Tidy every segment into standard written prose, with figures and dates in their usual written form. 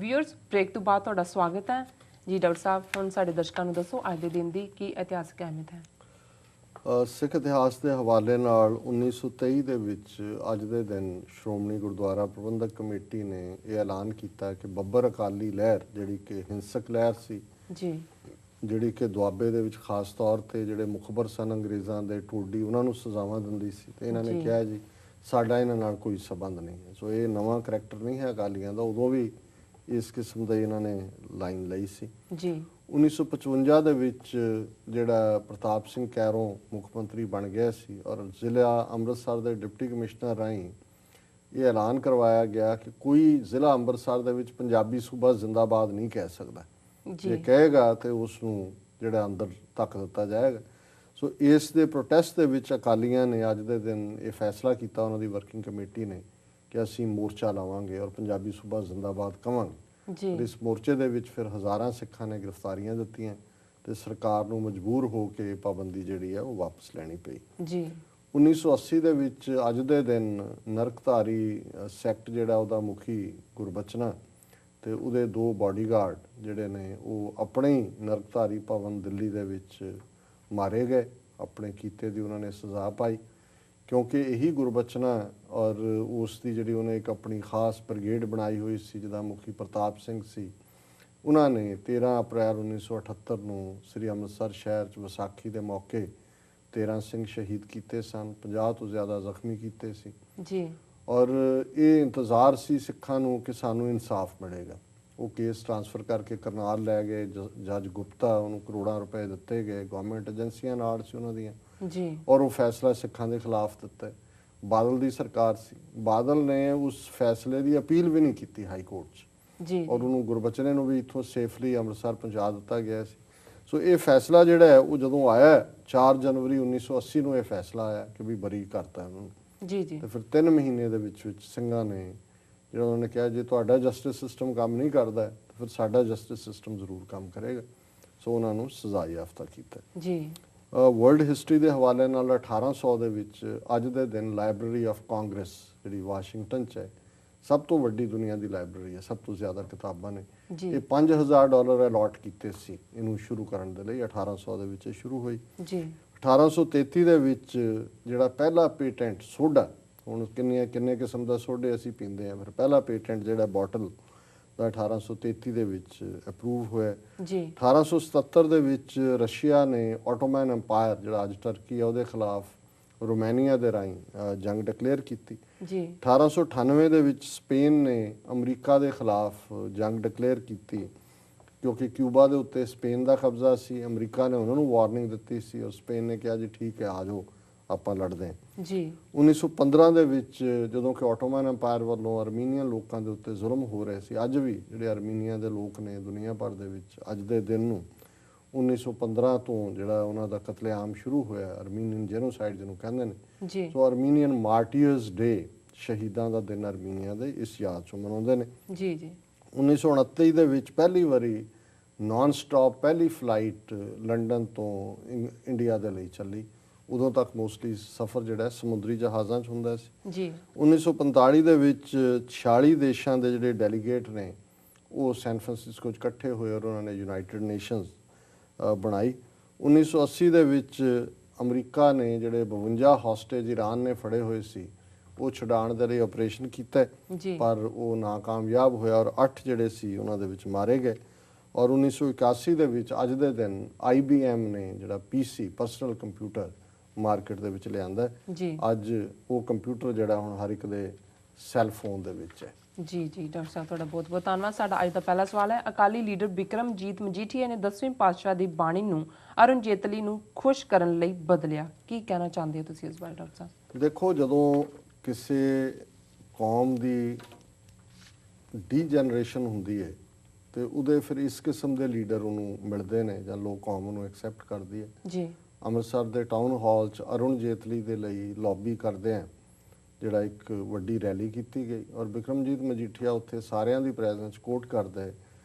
Viewers break तो बाद ਤੁਹਾਡਾ ਸਵਾਗਤ ਹੈ ਜੀ। ਡਾਕਟਰ ਸਾਹਿਬ ਹੁਣ ਸਾਡੇ ਦਰਸ਼ਕਾਂ ਨੂੰ ਦੱਸੋ ਅੱਜ ਦੇ ਦਿਨ ਦੀ ਕੀ ਇਤਿਹਾਸਕ ਅਹਿਮੀਅਤ ਹੈ। ਸਿੱਖ ਇਤਿਹਾਸ ਦੇ ਹਵਾਲੇ ਨਾਲ 1923 ਦੇ ਵਿੱਚ ਅੱਜ ਦੇ ਦਿਨ ਸ਼੍ਰੋਮਣੀ ਗੁਰਦੁਆਰਾ ਪ੍ਰਬੰਧਕ ਕਮੇਟੀ ਨੇ ਇਹ ਐਲਾਨ ਕੀਤਾ ਕਿ ਬੱਬਰ ਅਕਾਲੀ ਲਹਿਰ ਜਿਹੜੀ ਕਿ ਹਿੰਸਕ ਲਹਿਰ ਸੀ ਜੀ, ਜਿਹੜੀ ਕਿ ਦੁਆਬੇ ਦੇ ਵਿੱਚ ਖਾਸ ਤੌਰ ਤੇ ਜਿਹੜੇ ਮੁਖਬਰ ਸਨ ਅੰਗਰੇਜ਼ਾਂ ਦੇ ਟੋਡੀ ਉਹਨਾਂ ਨੂੰ ਸਜ਼ਾਵਾਂ ਦਿੰਦੀ ਸੀ ਤੇ ਇਹਨਾਂ ਨੇ ਕਿਹਾ ਜੀ ਸਾਡਾ ਇਹਨਾਂ ਨਾਲ ਕੋਈ ਸਬੰਧ ਨਹੀਂ ਹੈ। ਸੋ ਇਹ ਨਵਾਂ ਕਰੈਕਟਰ ਨਹੀਂ ਹੈ ਅਕਾਲੀਆਂ ਦਾ, ਉਦੋਂ ਵੀ ਇਸ ਕਿਸਮ ਦਾ ਇਹਨਾਂ ਨੇ ਲਾਈਨ ਲਈ ਸੀ ਜੀ। 1955 ਦੇ ਵਿੱਚ ਜਿਹੜਾ ਪ੍ਰਤਾਪ ਸਿੰਘ ਕੈਰੋਂ ਮੁੱਖ ਮੰਤਰੀ ਬਣ ਗਿਆ ਸੀ ਔਰ ਜ਼ਿਲ੍ਹਾ ਅੰਮ੍ਰਿਤਸਰ ਦੇ ਡਿਪਟੀ ਕਮਿਸ਼ਨਰ ਰਾਹੀਂ ਇਹ ਐਲਾਨ ਕਰਵਾਇਆ ਗਿਆ ਕਿ ਕੋਈ ਜ਼ਿਲ੍ਹਾ ਅੰਮ੍ਰਿਤਸਰ ਦੇ ਵਿੱਚ ਪੰਜਾਬੀ ਸੂਬਾ ਜ਼ਿੰਦਾਬਾਦ ਨਹੀਂ ਕਹਿ ਸਕਦਾ, ਜੇ ਕਹੇਗਾ ਤੇ ਉਸ ਨੂੰ ਜਿਹੜਾ ਅੰਦਰ ਧੱਕ ਦਿੱਤਾ ਜਾਏਗਾ। ਸੋ ਇਸ ਦੇ ਪ੍ਰੋਟੈਸਟ ਦੇ ਵਿੱਚ ਅਕਾਲੀਆਂ ਨੇ ਅੱਜ ਦੇ ਦਿਨ ਇਹ ਫੈਸਲਾ ਕੀਤਾ, ਉਹਨਾਂ ਦੀ ਵਰਕਿੰਗ ਕਮੇਟੀ ਨੇ, ਕਿ ਅਸੀਂ ਮੋਰਚਾ ਲਾਵਾਂਗੇ ਔਰ ਪੰਜਾਬੀ ਸੂਬਾ ਜ਼ਿੰਦਾਬਾਦ ਕਵਾਂਗੇ। ਇਸ ਮੋਰਚੇ ਦੇ ਵਿੱਚ ਫਿਰ ਹਜ਼ਾਰਾਂ ਸਿੱਖਾਂ ਨੇ ਗ੍ਰਿਫਤਾਰੀਆਂ ਦਿੱਤੀਆਂ ਤੇ ਸਰਕਾਰ ਨੂੰ ਮਜਬੂਰ ਹੋ ਕੇ ਪਾਬੰਦੀ ਜਿਹੜੀ ਹੈ ਉਹ ਵਾਪਸ ਲੈਣੀ ਪਈ ਜੀ। 1980 ਦੇ ਵਿੱਚ ਅੱਜ ਦੇ ਦਿਨ ਨਰਕਧਾਰੀ ਸੈਕਟ ਜਿਹੜਾ ਉਹਦਾ ਮੁਖੀ ਗੁਰਬਚਨਾ ਤੇ ਉਹਦੇ ਦੋ ਬਾਡੀਗਾਰਡ ਜਿਹੜੇ ਨੇ ਉਹ ਆਪਣੇ ਹੀ ਨਰਕਧਾਰੀ ਭਵਨ ਦਿੱਲੀ ਦੇ ਵਿੱਚ ਮਾਰੇ ਗਏ। ਆਪਣੇ ਕੀਤੇ ਦੀ ਉਹਨਾਂ ਨੇ ਸਜ਼ਾ ਪਾਈ ਕਿਉਂਕਿ ਇਹੀ ਗੁਰਬਚਨਾ ਔਰ ਉਸ ਦੀ ਜਿਹੜੀ ਉਹਨੇ ਇੱਕ ਆਪਣੀ ਖਾਸ ਬ੍ਰਿਗੇਡ ਬਣਾਈ ਹੋਈ ਸੀ ਜਿਹਦਾ ਮੁਖੀ ਪ੍ਰਤਾਪ ਸਿੰਘ ਸੀ, ਉਹਨਾਂ ਨੇ 13 ਅਪ੍ਰੈਲ 1978 ਨੂੰ ਸ੍ਰੀ ਅੰਮ੍ਰਿਤਸਰ ਸ਼ਹਿਰ 'ਚ ਵਿਸਾਖੀ ਦੇ ਮੌਕੇ 13 ਸਿੰਘ ਸ਼ਹੀਦ ਕੀਤੇ ਸਨ, 50 ਤੋਂ ਜ਼ਿਆਦਾ ਜ਼ਖਮੀ ਕੀਤੇ ਸੀ ਜੀ। ਔਰ ਇਹ ਇੰਤਜ਼ਾਰ ਸੀ ਸਿੱਖਾਂ ਨੂੰ ਕਿ ਸਾਨੂੰ ਇਨਸਾਫ ਮਿਲੇਗਾ। ਉਹ ਕੇਸ ਟ੍ਰਾਂਸਫਰ ਕਰਕੇ ਕਰਨਾਲ ਲੈ ਗਏ, ਜੱਜ ਗੁਪਤਾ ਉਹਨੂੰ ਕਰੋੜਾਂ ਰੁਪਏ ਦਿੱਤੇ ਗਏ, ਗਵਰਨਮੈਂਟ ਏਜੰਸੀਆਂ ਨਾਲ ਸੀ ਉਹਨਾਂ ਦੀਆਂ ਜੀ, ਔਰ ਉਹ ਫੈਸਲਾ ਸਿੱਖਾਂ ਦੇ ਖਿਲਾਫ ਦਿੱਤਾ। ਬਾਦਲ ਦੀ ਸਰਕਾਰ ਸੀ, ਬਾਦਲ ਨੇ ਉਸ ਫੈਸਲੇ ਦੀ ਅਪੀਲ ਵੀ ਨਹੀਂ ਕੀਤੀ ਹਾਈ ਕੋਰਟ 'ਚ ਜੀ, ਔਰ ਉਹਨੂੰ ਗੁਰਬਚਨੇ ਨੂੰ ਵੀ ਇੱਥੋਂ ਸੇਫਲੀ ਅੰਮ੍ਰਿਤਸਰ ਪਹੁੰਚਾ ਦਿੱਤਾ ਗਿਆ ਸੀ। ਸੋ ਇਹ ਫੈਸਲਾ ਜਿਹੜਾ ਹੈ ਉਹ ਜਦੋਂ ਆਇਆ 4 ਜਨਵਰੀ 1980 ਨੂੰ ਇਹ ਫੈਸਲਾ ਆਇਆ ਕਿ ਵੀ ਬਰੀ ਕਰਤਾ ਉਹਨੂੰ ਜੀ ਜੀ। ਤੇ ਫਿਰ 3 ਮਹੀਨੇ ਦੇ ਵਿੱਚ ਸਿੰਘਾਂ ਨੇ ਜਿਹੜਾ ਉਹਨਾਂ ਨੇ ਕਿਹਾ ਜੇ ਤੁਹਾਡਾ ਜਸਟਿਸ ਸਿਸਟਮ ਕੰਮ ਨਹੀਂ ਕਰਦਾ ਤਾਂ ਫਿਰ ਸਾਡਾ ਜਸਟਿਸ ਸਿਸਟਮ ਜ਼ਰੂਰ ਕੰਮ ਕਰੇਗਾ। ਸੋ ਉਹਨਾਂ ਨੂੰ ਸਜ਼ਾ ਯਾਫਤਾ ਕੀਤਾ ਜੀ। ਵਰਲਡ ਹਿਸਟਰੀ ਦੇ ਹਵਾਲੇ ਨਾਲ 1800 ਦੇ ਵਿੱਚ ਅੱਜ ਦੇ ਦਿਨ ਲਾਇਬ੍ਰੇਰੀ ਆਫ ਕਾਂਗਰਸ ਜਿਹੜੀ ਵਾਸ਼ਿੰਗਟਨ 'ਚ ਹੈ, ਸਭ ਤੋਂ ਵੱਡੀ ਦੁਨੀਆ ਦੀ ਲਾਇਬ੍ਰੇਰੀ ਹੈ, ਸਭ ਤੋਂ ਜ਼ਿਆਦਾ ਕਿਤਾਬਾਂ ਨੇ। ਇਹ $5000 ਅਲਾਟ ਕੀਤੇ ਸੀ ਇਹਨੂੰ ਸ਼ੁਰੂ ਕਰਨ ਦੇ ਲਈ। 1800 ਦੇ ਵਿੱਚ ਸ਼ੁਰੂ ਹੋਈ ਜੀ। 1833 ਦੇ ਵਿੱਚ ਜਿਹੜਾ ਪਹਿਲਾ ਪੇਟੈਂਟ ਸੋਡਾ, ਹੁਣ ਕਿੰਨੇ ਕਿਸਮ ਦਾ ਸੋਡੇ ਅਸੀਂ ਪੀਂਦੇ ਹਾਂ, ਫਿਰ ਪਹਿਲਾ ਪੇਟੈਂਟ ਜਿਹੜਾ ਬੋਟਲ ਦਾ 1833 ਦੇ ਵਿੱਚ ਅਪਰੂਵ ਹੋਇਆ ਜੀ। 1877 ਦੇ ਵਿੱਚ ਰਸ਼ੀਆ ਨੇ ਆਟੋਮਨ ਅੰਪਾਇਰ ਜਿਹੜਾ ਅੱਜ ਟਰਕੀ ਹੈ ਉਹਦੇ ਖਿਲਾਫ ਰੋਮਾਨੀਆ ਦੇ ਰਾਹੀਂ ਜੰਗ ਡਿਕਲੇਅਰ ਕੀਤੀ ਜੀ। 1898 ਦੇ ਵਿੱਚ ਸਪੇਨ ਨੇ ਅਮਰੀਕਾ ਦੇ ਖਿਲਾਫ ਜੰਗ ਡਿਕਲੇਅਰ ਕੀਤੀ ਕਿਉਂਕਿ ਕਿਊਬਾ ਦੇ ਉੱਤੇ ਸਪੇਨ ਦਾ ਕਬਜ਼ਾ ਸੀ। ਅਮਰੀਕਾ ਨੇ ਉਹਨਾਂ ਨੂੰ ਵਾਰਨਿੰਗ ਦਿੱਤੀ ਸੀ ਔਰ ਸਪੇਨ ਨੇ ਕਿਹਾ ਜੀ ਠੀਕ ਹੈ ਆ ਜਾਓ ਆਪਾਂ ਲੜਦੇ ਹਾਂ ਜੀ। 1915 ਦੇ ਵਿੱਚ ਜਦੋਂ ਕਿ ਆਟੋਮਨ ਅੰਪਾਇਰ ਵੱਲੋਂ ਅਰਮੀਨੀਅਨ ਲੋਕਾਂ ਦੇ ਉੱਤੇ ਜ਼ੁਲਮ ਹੋ ਰਹੇ ਸੀ, ਅੱਜ ਵੀ ਜਿਹੜੇ ਅਰਮੀਨੀਆ ਦੇ ਲੋਕ ਨੇ ਦੁਨੀਆ ਭਰ ਦੇ ਵਿੱਚ ਅੱਜ ਦੇ ਦਿਨ ਨੂੰ 1915 ਤੋਂ ਜਿਹੜਾ ਉਹਨਾਂ ਦਾ ਕਤਲੇਆਮ ਸ਼ੁਰੂ ਹੋਇਆ, ਅਰਮੀਨੀਅਨ ਜੈਨੋਸਾਈਡ ਜਿਹਨੂੰ ਕਹਿੰਦੇ ਨੇ ਜੀ। ਸੋ ਅਰਮੀਨੀਅਨ ਮਾਰਟੀਅਰਸ ਡੇ, ਸ਼ਹੀਦਾਂ ਦਾ ਦਿਨ ਅਰਮੀਨੀਆ ਦੇ ਇਸ ਯਾਦ 'ਚ ਮਨਾਉਂਦੇ ਨੇ ਜੀ ਜੀ। 1929 ਦੇ ਵਿੱਚ ਪਹਿਲੀ ਵਾਰੀ ਨਾਨ ਸਟਾਪ ਪਹਿਲੀ ਫਲਾਈਟ ਲੰਡਨ ਤੋਂ ਇੰਡੀਆ ਦੇ ਲਈ ਚੱਲੀ। ਉਦੋਂ ਤੱਕ ਮੋਸਟਲੀ ਸਫ਼ਰ ਜਿਹੜਾ ਸਮੁੰਦਰੀ ਜਹਾਜ਼ਾਂ 'ਚ ਹੁੰਦਾ ਸੀ ਜੀ। 1945 ਦੇ ਵਿੱਚ 46 ਦੇਸ਼ਾਂ ਦੇ ਜਿਹੜੇ ਡੈਲੀਗੇਟ ਨੇ ਉਹ ਸੈਨ ਫਰਾਂਸਿਸਕੋ 'ਚ ਇਕੱਠੇ ਹੋਏ ਔਰ ਉਹਨਾਂ ਨੇ ਯੂਨਾਈਟਿਡ ਨੇਸ਼ਨਸ ਬਣਾਈ। 1980 ਦੇ ਵਿੱਚ ਅਮਰੀਕਾ ਨੇ ਜਿਹੜੇ 52 ਹੌਸਟੇਜ ਈਰਾਨ ਨੇ ਫੜੇ ਹੋਏ ਸੀ ਉਹ ਛੁਡਾਉਣ ਦੇ ਲਈ ਆਪਰੇਸ਼ਨ ਕੀਤਾ ਪਰ ਉਹ ਨਾਕਾਮਯਾਬ ਹੋਇਆ ਔਰ 8 ਜਿਹੜੇ ਸੀ ਉਹਨਾਂ ਦੇ ਵਿੱਚ ਮਾਰੇ ਗਏ। ਔਰ 1981 ਦੇ ਵਿੱਚ ਅੱਜ ਦੇ ਦਿਨ IBM ਨੇ ਜਿਹੜਾ PC ਪਰਸਨਲ ਕੰਪਿਊਟਰ ਮਾਰਕੀਟ ਦੇ ਵਿੱਚ ਲਿਆਂਦਾ ਜੀ। ਅੱਜ ਉਹ ਕੰਪਿਊਟਰ ਜਿਹੜਾ ਹੁਣ ਹਰ ਇੱਕ ਦੇ ਸੈੱਲ ਫੋਨ ਦੇ ਵਿੱਚ ਹੈ ਜੀ ਜੀ। ਡਾਕਟਰ ਸਾਹਿਬ ਤੁਹਾਡਾ ਬਹੁਤ ਬਹੁਤ ਧੰਨਵਾਦ। ਸਾਡਾ ਅੱਜ ਦਾ ਪਹਿਲਾ ਸਵਾਲ ਹੈ, ਅਕਾਲੀ ਲੀਡਰ ਬਿਕਰਮਜੀਤ ਮਜੀਠੀਆ ਨੇ 10ਵੇਂ ਪਾਤਸ਼ਾਹ ਦੀ ਬਾਣੀ ਨੂੰ ਅਰੁਣ ਜੇਤਲੀ ਨੂੰ ਖੁਸ਼ ਕਰਨ ਲਈ ਬਦਲਿਆ। ਕੀ ਕਹਿਣਾ ਚਾਹੁੰਦੇ ਹੋ ਤੁਸੀਂ ਇਸ ਬਾਰੇ ਡਾਕਟਰ ਸਾਹਿਬ? ਦੇਖੋ, ਜਦੋਂ ਕਿਸੇ ਕੌਮ ਦੀ ਡੀਜਨਰੇਸ਼ਨ ਹੁੰਦੀ ਹੈ ਤੇ ਉਹਦੇ ਫਿਰ ਇਸ ਕਿਸਮ ਦੇ ਲੀਡਰ ਉਹਨੂੰ ਮਿਲਦੇ ਨੇ ਜਾਂ ਲੋਕ ਕੌਮ ਉਹਨੂੰ ਐਕਸੈਪਟ ਕਰਦੀ ਹੈ ਜੀ। ਅੰਮ੍ਰਿਤਸਰ ਦੇ ਟਾਊਨ ਹਾਲ 'ਚ ਅਰੁਣ ਜੇਤਲੀ ਦੇ ਲਈ ਲੌਬੀ ਕਰਦੇ ਆ ਜਿਹੜਾ ਇੱਕ ਵੱਡੀ ਰੈਲੀ ਕੀਤੀ ਗਈ ਔਰ ਬਿਕਰਮਜੀਤ ਮਜੀਠੀਆ ਉੱਥੇ ਸਾਰਿਆਂ ਦੀ ਪ੍ਰੈਜ਼ੈਂਸ ਕੋਟ ਕਰਦਾ ਹੈ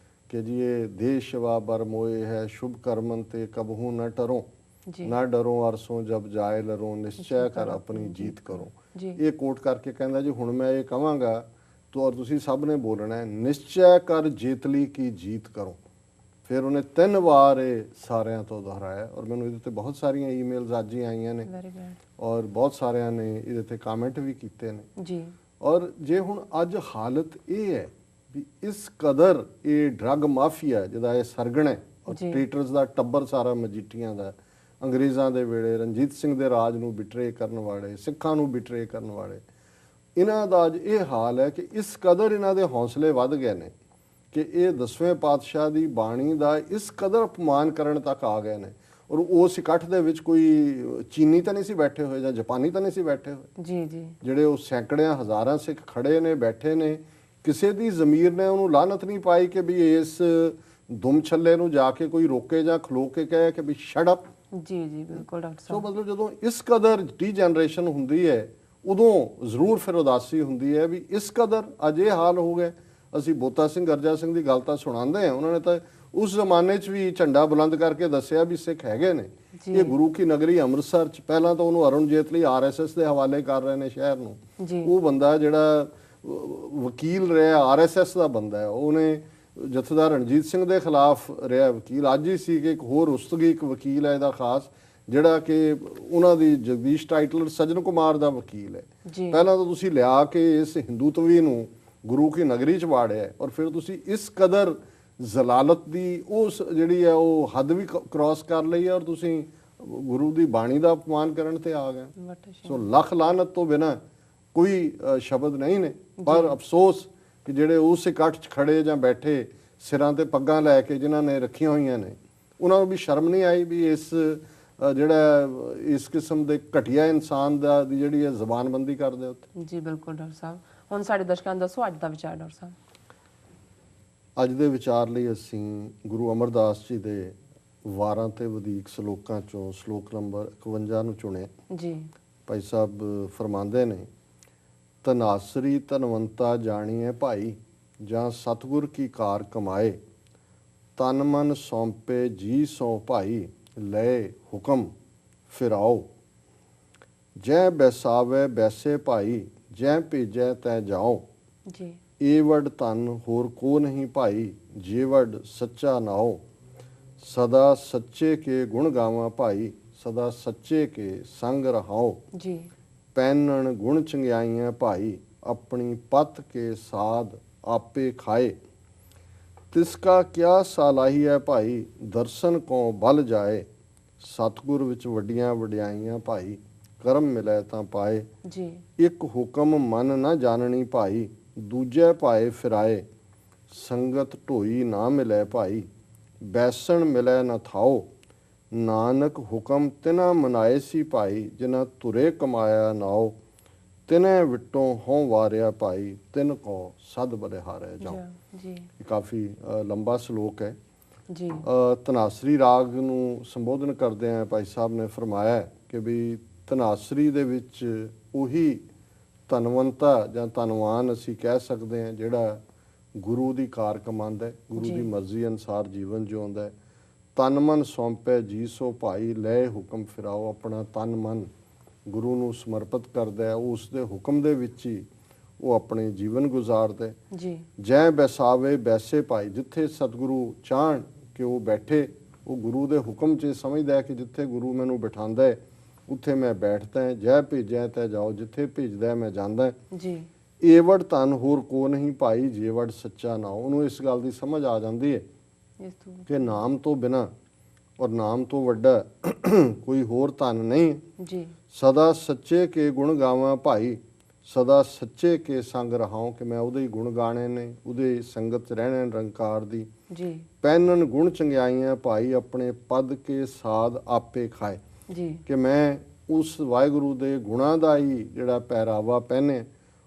ਕਿ ਜੀ ਇਹ ਦੇਸ਼ ਸੇਵਾ ਬਰ ਮੋਏ ਹੈ ਸ਼ੁਭ ਕਰਮਨ ਤੇ ਕਬਹੂ ਨਾ ਟਰੋ ਨਾ ਡਰੋ ਅਰਸੋਂ ਜਬ ਜਾਏ ਲਰੋ ਨਿਸ਼ਚੈ ਕਰ ਆਪਣੀ ਜੀਤ ਕਰੋ। ਇਹ ਕੋਟ ਕਰਕੇ ਕਹਿੰਦਾ ਜੀ ਹੁਣ ਮੈਂ ਇਹ ਕਹਾਂਗਾ तो और ਤੁਸੀਂ ਸਭ ਨੇ ਬੋਲਣਾ ਹੈ ਨਿਸ਼ਚੈ ਕਰ ਜੇਤਲੀ ਕੀ ਜੀਤ ਕਰੋ। ਫਿਰ ਉਹਨੇ 3 ਵਾਰ ਇਹ ਸਾਰਿਆਂ ਤੋਂ ਦੁਹਰਾਇਆ ਔਰ ਮੈਨੂੰ ਇਹਦੇ ਤੇ ਬਹੁਤ ਸਾਰੀਆਂ ਈਮੇਲਸ ਅੱਜ ਹੀ ਆਈਆਂ ਨੇ ਵੈਰੀ ਗੁੱਡ ਔਰ ਬਹੁਤ ਸਾਰਿਆਂ ਨੇ ਇਹਦੇ ਤੇ ਕਮੈਂਟ ਵੀ ਕੀਤੇ ਨੇ ਜੀ। ਔਰ ਜੇ ਹੁਣ ਅੱਜ ਹਾਲਤ ਇਹ ਹੈ ਵੀ ਇਸ ਕਦਰ ਇਹ ਡਰੱਗ ਮਾਫੀਆ ਜਿਹਦਾ ਇਹ ਸਰਗਣ ਹੈ ਔਰ ਟ੍ਰੇਟਰਸ ਦਾ ਟੱਬਰ ਸਾਰਾ ਮਜੀਠੀਆਂ ਦਾ, ਅੰਗਰੇਜ਼ਾਂ ਦੇ ਵੇਲੇ ਰਣਜੀਤ ਸਿੰਘ ਦੇ ਰਾਜ ਨੂੰ ਬਿਟਰੇ ਕਰਨ ਵਾਲੇ, ਸਿੱਖਾਂ ਨੂੰ ਬਿਟਰੇ ਕਰਨ ਵਾਲੇ, ਇਹਨਾਂ ਦਾ ਅੱਜ ਇਹ ਹਾਲ ਹੈ ਕਿ ਇਸ ਕਦਰ ਇਹਨਾਂ ਦੇ ਹੌਸਲੇ ਵੱਧ ਗਏ ਨੇ ਕਿ ਇਹ 10ਵੇਂ ਪਾਤਸ਼ਾਹ ਦੀ ਬਾਣੀ ਦਾ ਇਸ ਕਦਰ ਅਪਮਾਨ ਕਰਨ ਤੱਕ ਆ ਗਏ ਨੇ। ਔਰ ਉਸ ਇਕੱਠ ਦੇ ਵਿੱਚ ਕੋਈ ਚੀਨੀ ਤਾਂ ਨਹੀਂ ਸੀ ਬੈਠੇ ਹੋਏ ਜਾਂ ਜਾਪਾਨੀ ਤਾਂ ਨਹੀਂ ਸੀ ਬੈਠੇ ਹੋਏ ਜੀ ਜੀ, ਜਿਹੜੇ ਉਹ ਸੈਂਕੜਿਆਂ ਹਜ਼ਾਰਾਂ ਸਿੱਖ ਖੜੇ ਨੇ, ਬੈਠੇ ਨੇ। ਕਿਸੇ ਦੀ ਜ਼ਮੀਰ ਨੇ ਉਹਨੂੰ ਲਾਹਨਤ ਨਹੀਂ ਪਾਈ ਕਿ ਵੀ ਇਸ ਦੁਮ ਛੱਲੇ ਨੂੰ ਜਾ ਕੇ ਕੋਈ ਰੋਕੇ ਜਾਂ ਖਲੋ ਕੇ ਕਹੇ ਕਿ ਵੀ ਸ਼ਟ ਅਪ। ਜੀ ਜੀ ਬਿਲਕੁਲ ਡਾਕਟਰ ਸੋ ਸਾਹਿਬ। ਮਤਲਬ ਜਦੋਂ ਇਸ ਕਦਰ ਡੀਜਨਰੇਸ਼ਨ ਹੁੰਦੀ ਹੈ ਉਦੋਂ ਜ਼ਰੂਰ ਫਿਰ ਉਦਾਸੀ ਹੁੰਦੀ ਹੈ ਵੀ ਇਸ ਕਦਰ ਅੱਜ ਇਹ ਹਾਲ ਹੋ ਗਿਆ। ਅਸੀਂ ਬੋਤਾ ਸਿੰਘ ਗਰਜਾ ਸਿੰਘ ਦੀ ਗੱਲ ਤਾਂ ਸੁਣਾਉਂਦੇ ਹਾਂ, ਉਹਨਾਂ ਨੇ ਤਾਂ ਉਸ ਜ਼ਮਾਨੇ 'ਚ ਵੀ ਝੰਡਾ ਬੁਲੰਦ ਕਰਕੇ ਦੱਸਿਆ ਵੀ ਸਿੱਖ ਹੈਗੇ ਨੇ। ਇਹ ਗੁਰੂ ਕੀ ਨਗਰੀ ਅੰਮ੍ਰਿਤਸਰ 'ਚ ਪਹਿਲਾਂ ਤਾਂ ਉਹਨੂੰ ਅਰੁਣ ਜੇਤਲੀ RSS ਦੇ ਹਵਾਲੇ ਕਰ ਰਹੇ ਨੇ ਸ਼ਹਿਰ ਨੂੰ। ਉਹ ਬੰਦਾ ਜਿਹੜਾ ਵਕੀਲ ਰਿਹਾ RSS ਦਾ ਬੰਦਾ ਹੈ, ਉਹਨੇ ਜਥੇਦਾਰ ਰਣਜੀਤ ਸਿੰਘ ਦੇ ਖਿਲਾਫ ਰਿਹਾ ਵਕੀਲ। ਅੱਜ ਹੀ ਸੀ ਕਿ ਇੱਕ ਹੋਰ ਉਸਤਗੀ ਇੱਕ ਵਕੀਲ ਹੈ ਇਹਦਾ ਖਾਸ, ਜਿਹੜਾ ਕਿ ਉਹਨਾਂ ਦੀ ਜਗਦੀਸ਼ ਟਾਈਟਲਰ ਸਜਨ ਕੁਮਾਰ ਦਾ ਵਕੀਲ ਹੈ। ਪਹਿਲਾਂ ਤਾਂ ਤੁਸੀਂ ਲਿਆ ਕੇ ਇਸ ਹਿੰਦੂਤਵੀ ਨੂੰ ਗੁਰੂ ਕੀ ਨਗਰੀ 'ਚ ਵਾੜਿਆ ਔਰ ਫਿਰ ਤੁਸੀਂ ਇਸ ਕਦਰ ਜ਼ਲਾਲਤ ਦੀ ਉਸ ਜਿਹੜੀ ਹੈ ਉਹ ਹੱਦ ਵੀ ਕ੍ਰਾਸ ਕਰ ਲਈ ਹੈ ਔਰ ਤੁਸੀਂ ਗੁਰੂ ਦੀ ਬਾਣੀ ਦਾ ਅਪਮਾਨ ਕਰਨ ਤੇ ਆ ਗਏ। ਸੋ ਲੱਖ ਲਾਨਤ ਤੋਂ ਬਿਨਾਂ ਕੋਈ ਸ਼ਬਦ ਨਹੀਂ ਨੇ। ਪਰ ਅਫਸੋਸ ਕਿ ਜਿਹੜੇ ਉਸ ਇਕੱਠ 'ਚ ਖੜੇ ਜਾਂ ਬੈਠੇ ਸਿਰਾਂ ਤੇ ਪੱਗਾਂ ਲੈ ਕੇ ਜਿਨ੍ਹਾਂ ਨੇ ਰੱਖੀਆਂ ਹੋਈਆਂ ਨੇ, ਉਹਨਾਂ ਨੂੰ ਵੀ ਸ਼ਰਮ ਨਹੀਂ ਆਈ ਵੀ ਇਸ ਜਿਹੜਾ ਇਸ ਕਿਸਮ ਦੇ ਘਟੀਆ ਇਨਸਾਨ ਦੀ ਜਿਹੜੀ ਹੈ ਜ਼ਬਾਨਬੰਦੀ ਕਰਦੇ ਉੱਤੇ। ਜੀ ਬਿਲਕੁਲ ਡਾਕਟਰ ਸਾਹਿਬ। ਹੁਣ ਸਾਡੇ ਦਰਸ਼ਕਾਂ ਨੂੰ ਦੱਸੋ ਅੱਜ ਦਾ ਵਿਚਾਰ ਡਾਕਟਰ ਸਾਹਿਬ। ਅੱਜ ਦੇ ਵਿਚਾਰ ਲਈ ਅਸੀਂ ਗੁਰੂ ਅਮਰਦਾਸ ਜੀ ਦੇ ਵਾਰਾਂ ਤੇ ਵਧੀਕ ਸ਼ਲੋਕਾਂ ਚੋਂ ਸ਼ਲੋਕ ਨੰਬਰ 51 ਨੂੰ ਚੁਣਿਆ ਜੀ। ਭਾਈ ਸਾਹਿਬ ਫਰਮਾਉਂਦੇ ਨੇ, ਧਨਾਸਰੀ ਧਨਵੰਤਾ ਜਾਣੀਏ ਭਾਈ, ਜਾਂ ਸਤਿਗੁਰ ਕੀ ਕਾਰ ਕਮਾਏ, ਤਨ ਮਨ ਸੌਂਪੇ ਜੀ ਸੋ ਭਾਈ, ਲਏ ਹੁਕਮ ਫਿਰਾਓ, ਜੈ ਬੈਸਾਵੇ ਬੈਸੇ ਭਾਈ, ਜੈ ਭੇਜੈ ਤੈ ਜਾਓ ਜੀ। ਏ ਵਡ ਧਨ ਹੋਰ ਕੋ ਨਹੀਂ ਭਾਈ, ਜੇ ਵਡ ਸੱਚਾ ਨਾਓ, ਸਦਾ ਸੱਚੇ ਕੇ ਗੁਣ ਗਾਵਾਂ ਭਾਈ, ਸਦਾ ਸੱਚੇ ਕੇ ਸੰਗ ਰਹਾਓ ਜੀ। ਪੈਨਣ ਗੁਣ ਚੰਗਿਆਈਆਂ ਭਾਈ, ਆਪਣੀ ਪਤ ਕੇ ਸਾਧ ਆਪੇ ਖਾਏ, ਤਿਸ ਕਾ ਕਿਆ ਸਾਲਾਹੀ ਹੈ ਭਾਈ, ਦਰਸ਼ਨ ਕੋ ਬਲ ਜਾਏ, ਸਤਿਗੁਰ ਵਿੱਚ ਵੱਡੀਆਂ ਵਡਿਆਈਆਂ ਭਾਈ, ਕਰਮ ਮਿਲੇ ਤਾਂ ਪਾਏ ਜੀ। ਇੱਕ ਹੁਕਮ ਮਨ ਨਾ ਜਾਣਨੀ ਭਾਈ, ਦੂਜੇ ਪਾਏ ਫਿਰਾਏ, ਸੰਗਤ ਢੋਈ ਨਾ ਮਿਲੇ ਭਾਈ, ਬੈਸਣ ਮਿਲੇ ਨਾ ਥਾਓ, ਨਾਨਕ ਹੁਕਮ ਤਿਨਾ ਮਨਾਏ ਸੀ ਭਾਈ, ਜਿਨਾ ਤੁਰੇ ਕਮਾਇਆ ਨਾਓ, ਤਿਨੇ ਵਿਟੋਂ ਹੋਂ ਵਾਰਿਆ ਭਾਈ, ਤਿਨ ਕੋ ਸਦ ਬਲਿਹਾਰੇ ਜਾਓ। ਜੀ। ਇਹ ਕਾਫੀ ਲੰਬਾ ਸ਼ਲੋਕ ਹੈ ਜੀ। ਧਨਾਸਰੀ ਰਾਗ ਨੂੰ ਸੰਬੋਧਨ ਕਰਦੇ ਆ ਭਾਈ ਸਾਹਿਬ ਨੇ ਫਰਮਾਇਆ ਕਿ ਵੀ ਧਨਾਸਰੀ ਦੇ ਵਿੱਚ ਉਹੀ ਧਨਵੰਤਾ ਜਾਂ ਧਨਵਾਨ ਅਸੀਂ ਕਹਿ ਸਕਦੇ ਹਾਂ ਜਿਹੜਾ ਗੁਰੂ ਦੀ ਕਾਰ ਕਮਾਉਂਦਾ, ਗੁਰੂ ਦੀ ਮਰਜ਼ੀ ਅਨੁਸਾਰ ਜੀਵਨ ਜਿਉਂਦਾ। ਤਨ ਮਨ ਸੌਂਪੇ ਜੀ ਸੋ ਭਾਈ, ਲਏ ਹੁਕਮ ਫਿਰਾਓ, ਆਪਣਾ ਤਨ ਮਨ ਗੁਰੂ ਨੂੰ ਸਮਰਪਿਤ ਕਰਦਾ ਹੈ, ਉਸ ਦੇ ਹੁਕਮ ਦੇ ਵਿੱਚ ਹੀ ਉਹ ਆਪਣੇ ਜੀਵਨ ਗੁਜ਼ਾਰਦਾ ਜੀ। ਜੈ ਬੈਸਾਵੇ ਬੈਸੇ ਭਾਈ, ਜਿੱਥੇ ਸਤਿਗੁਰੂ ਚਾਹਣ ਕਿ ਉਹ ਬੈਠੇ, ਉਹ ਗੁਰੂ ਦੇ ਹੁਕਮ 'ਚ ਸਮਝਦਾ ਕਿ ਜਿੱਥੇ ਗੁਰੂ ਮੈਨੂੰ ਬਿਠਾਉਂਦਾ ਹੈ ਉੱਥੇ ਮੈਂ ਬੈਠਦਾ ਹੈ। ਜੈ ਭੇਜੈ ਤੈ ਜਾਓ, ਜਿੱਥੇ ਭੇਜਦਾ ਮੈਂ ਜਾਂਦਾ ਜੀ। ਏਵੜ ਧਨ ਹੋਰ ਕੋ ਨਹੀਂ ਭਾਈ, ਜੇਵੜ ਸੱਚਾ ਨਾ। ਉਹਨੂੰ ਇਸ ਗੱਲ ਦੀ ਸਮਝ ਆ ਜਾਂਦੀ ਹੈ ਕਿ ਨਾਮ ਤੋਂ ਬਿਨਾ ਔਰ ਨਾਮ ਤੋਂ ਵੱਡਾ ਕੋਈ ਹੋਰ ਧਨ ਨਹੀਂ ਜੀ। ਸਦਾ ਸੱਚੇ ਕੇ ਗੁਣ ਗਾਵਾਂ ਭਾਈ, ਸਦਾ ਸੱਚੇ ਕੇ ਸੰਗ ਰਹਾਉ, ਕਿ ਮੈਂ ਉਹਦੇ ਹੀ ਗੁਣ ਗਾਣੇ ਨੇ, ਉਹਦੇ ਸੰਗਤ 'ਚ ਰਹਿਣਾ ਨਿਰੰਕਾਰ ਦੀ। ਜੀ। ਪੈਨਨ ਗੁਣ ਚੰਗਿਆਈਆਂ ਭਾਈ, ਆਪਣੇ ਪਦ ਕੇ ਸਾਧ ਆਪੇ ਖਾਏ, ਜੀ। ਕਿ ਮੈਂ ਉਸ ਵਾਹਿਗੁਰੂ ਦੇ ਗੁਣਾਂ ਦਾ ਹੀ ਜਿਹੜਾ ਪਹਿਰਾਵਾ ਪਹਿਨੇ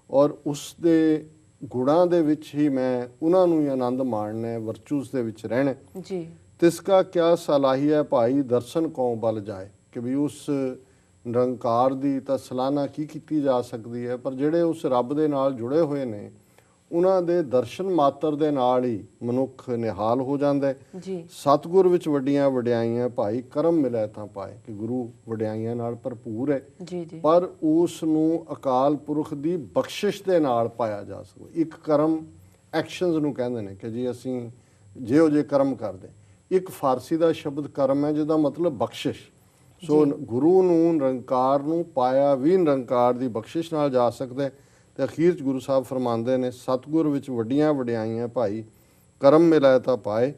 ਔਰ ਉਸ ਦੇ ਗੁਣਾਂ ਦੇ ਵਿੱਚ ਹੀ ਮੈਂ ਉਹਨਾਂ ਨੂੰ ਹੀ ਆਨੰਦ ਮਾਣਨਾ, ਵਰਚੂਸ ਦੇ ਵਿੱਚ ਰਹਿਣਾ। ਜੀ। ਤਿਸ ਕਾ ਕਿਆ ਸਲਾਹੀ ਹੈ ਭਾਈ, ਦਰਸ਼ਨ ਕਉ ਬਲ ਜਾਏ, ਕਿ ਵੀ ਉਸ ਨਿਰੰਕਾਰ ਦੀ ਤਾਂ ਸਲਾਹਨਾ ਕੀ ਕੀਤੀ ਜਾ ਸਕਦੀ ਹੈ, ਪਰ ਜਿਹੜੇ ਉਸ ਰੱਬ ਦੇ ਨਾਲ ਜੁੜੇ ਹੋਏ ਨੇ ਉਹਨਾਂ ਦੇ ਦਰਸ਼ਨ ਮਾਤਰ ਦੇ ਨਾਲ ਹੀ ਮਨੁੱਖ ਨਿਹਾਲ ਹੋ ਜਾਂਦਾ ਹੈ। ਜੀ ਸਤਿਗੁਰ ਵਿੱਚ ਵੱਡੀਆਂ ਵਡਿਆਈਆਂ ਭਾਈ ਕਰਮ ਮਿਲੈ ਤਾਂ ਪਾਏ, ਕਿ ਗੁਰੂ ਵਡਿਆਈਆਂ ਨਾਲ ਭਰਪੂਰ ਹੈ, ਜੀ ਜੀ ਪਰ ਉਸ ਨੂੰ ਅਕਾਲ ਪੁਰਖ ਦੀ ਬਖਸ਼ਿਸ਼ ਦੇ ਨਾਲ ਪਾਇਆ ਜਾ ਸਕਦਾ। ਇੱਕ ਕਰਮ ਐਕਸ਼ਨਸ ਨੂੰ ਕਹਿੰਦੇ ਨੇ ਕਿ ਜੀ ਅਸੀਂ ਜਿਹੋ ਜਿਹੇ ਕਰਮ ਕਰਦੇ। ਇੱਕ ਫਾਰਸੀ ਦਾ ਸ਼ਬਦ ਕਰਮ ਹੈ ਜਿਹਦਾ ਮਤਲਬ ਬਖਸ਼ਿਸ਼। ਸੋ ਗੁਰੂ ਨੂੰ ਨਿਰੰਕਾਰ ਨੂੰ ਪਾਇਆ ਵੀ ਨਿਰੰਕਾਰ ਦੀ ਬਖਸ਼ਿਸ਼ ਨਾਲ ਜਾ ਸਕਦਾ ਹੈ। ਤੇ ਅਖੀਰ 'ਚ ਗੁਰੂ ਸਾਹਿਬ ਫਰਮਾਉਂਦੇ ਨੇ, ਸਤਿਗੁਰ ਵਿੱਚ ਵੱਡੀਆਂ ਵਡਿਆਈਆਂ ਭਾਈ ਕਰਮ ਮਿਲਾਏ ਤਾਂ ਪਾਏ,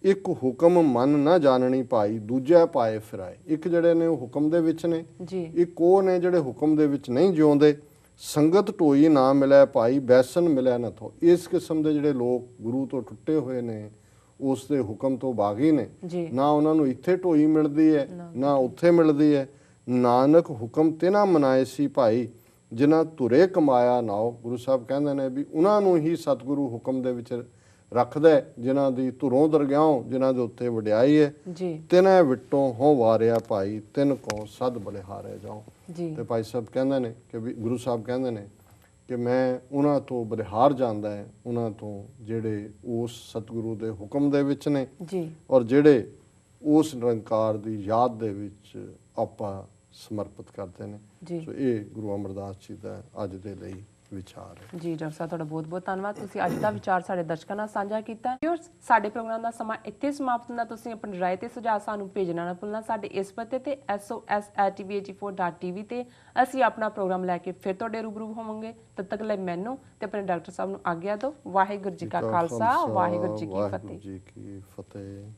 ਇੱਕ ਹੁਕਮ ਮਨ ਨਾ ਜਾਣਨੀ ਭਾਈ ਦੂਜਾ ਪਾਏ ਫਿਰਾਏ। ਇੱਕ ਜਿਹੜੇ ਨੇ ਉਹ ਹੁਕਮ ਦੇ ਵਿੱਚ ਨੇ, ਜੀ ਇੱਕ ਉਹ ਨੇ ਜਿਹੜੇ ਹੁਕਮ ਦੇ ਵਿੱਚ ਨਹੀਂ ਜਿਉਂਦੇ। ਸੰਗਤ ਢੋਈ ਨਾ ਮਿਲੇ ਭਾਈ ਬੈਸਨ ਮਿਲਿਆ ਨਾ ਥੋ। ਇਸ ਕਿਸਮ ਦੇ ਜਿਹੜੇ ਲੋਕ ਗੁਰੂ ਤੋਂ ਟੁੱਟੇ ਹੋਏ ਨੇ, ਉਸ ਦੇ ਹੁਕਮ ਤੋਂ ਬਾਗੀ ਨੇ, ਜੀ ਨਾ ਉਹਨਾਂ ਨੂੰ ਇੱਥੇ ਢੋਈ ਮਿਲਦੀ ਹੈ ਨਾ ਉੱਥੇ ਮਿਲਦੀ ਹੈ। ਨਾਨਕ ਹੁਕਮ ਤੇ ਨਾ ਮਨਾਏ ਸੀ ਭਾਈ ਜਿਨ੍ਹਾਂ ਧੁਰੇ ਕਮਾਇਆ ਨਾਓ। ਗੁਰੂ ਸਾਹਿਬ ਕਹਿੰਦੇ ਨੇ ਵੀ ਉਹਨਾਂ ਨੂੰ ਹੀ ਸਤਿਗੁਰੂ ਹੁਕਮ ਦੇ ਵਿੱਚ ਰੱਖਦਾ ਹੈ, ਜਿਨ੍ਹਾਂ ਦੀ ਧੁਰੋਂ ਦਰਗਾਹੋਂ, ਜਿਨ੍ਹਾਂ ਦੇ ਉੱਤੇ ਵਡਿਆਈ ਹੈ। ਜੀ ਤਿਨੈ ਵਿਟੋਂ ਹੋ ਵਾਰਿਆ ਭਾਈ ਤਿੰਨ ਕੋ ਸਦ ਬਲਿਹਾਰੇ ਜਾਓ। ਜੀ ਤੇ ਭਾਈ ਸਾਹਿਬ ਕਹਿੰਦੇ ਨੇ ਕਿ ਵੀ ਗੁਰੂ ਸਾਹਿਬ ਕਹਿੰਦੇ ਨੇ ਕਿ ਮੈਂ ਉਹਨਾਂ ਤੋਂ ਬਲਿਹਾਰ ਜਾਂਦਾ ਹੈ, ਉਹਨਾਂ ਤੋਂ ਜਿਹੜੇ ਉਸ ਸਤਿਗੁਰੂ ਦੇ ਹੁਕਮ ਦੇ ਵਿੱਚ ਨੇ, ਜੀ ਔਰ ਜਿਹੜੇ ਉਸ ਨਿਰੰਕਾਰ ਦੀ ਯਾਦ ਦੇ ਵਿੱਚ ਆਪਾਂ ਸਮਰਪਿਤ ਕਰਦੇ ਨੇ। ਜੀ ਸੋ ਇਹ ਗੁਰੂ ਅਮਰਦਾਸ ਜੀ ਦਾ ਅੱਜ ਦੇ ਲਈ ਵਿਚਾਰ ਹੈ। ਜੀ ਡਾਕਟਰ ਸਾਹਿਬ, ਤੁਹਾਡਾ ਬਹੁਤ ਬਹੁਤ ਧੰਨਵਾਦ। ਤੁਸੀਂ ਅੱਜ ਦਾ ਵਿਚਾਰ ਸਾਡੇ ਦਰਸ਼ਕਾਂ ਨਾਲ ਸਾਂਝਾ ਕੀਤਾ। ਵਿਊਅਰਸ, ਸਾਡੇ ਪ੍ਰੋਗਰਾਮ ਦਾ ਸਮਾਂ ਇੱਥੇ ਸਮਾਪਤ ਹੁੰਦਾ। ਤੁਸੀਂ ਆਪਣੀ ਰਾਏ ਤੇ ਸੁਝਾਅ ਸਾਨੂੰ ਭੇਜਣਾ ਨਾ ਭੁੱਲਣਾ। ਸਾਡੇ ਇਸ ਪਤੇ ਤੇ sos@tv84.tv ਤੇ ਅਸੀਂ ਆਪਣਾ ਪ੍ਰੋਗਰਾਮ ਲੈ ਕੇ ਫਿਰ ਤੁਹਾਡੇ ਰੂਬਰੂ ਹੋਵਾਂਗੇ। ਤਦ ਤੱਕ ਲਈ ਮੈਨੂੰ ਤੇ ਆਪਣੇ ਡਾਕਟਰ ਸਾਹਿਬ ਨੂੰ ਆਗਿਆ ਦਿਓ। ਵਾਹਿਗੁਰੂ ਜੀ ਕਾ ਖਾਲਸਾ, ਵਾਹਿਗੁਰੂ ਜੀ ਕੀ ਫਤਿਹ। ਵਾਹਿਗੁਰੂ ਜੀ ਕੀ ਫਤਿਹ।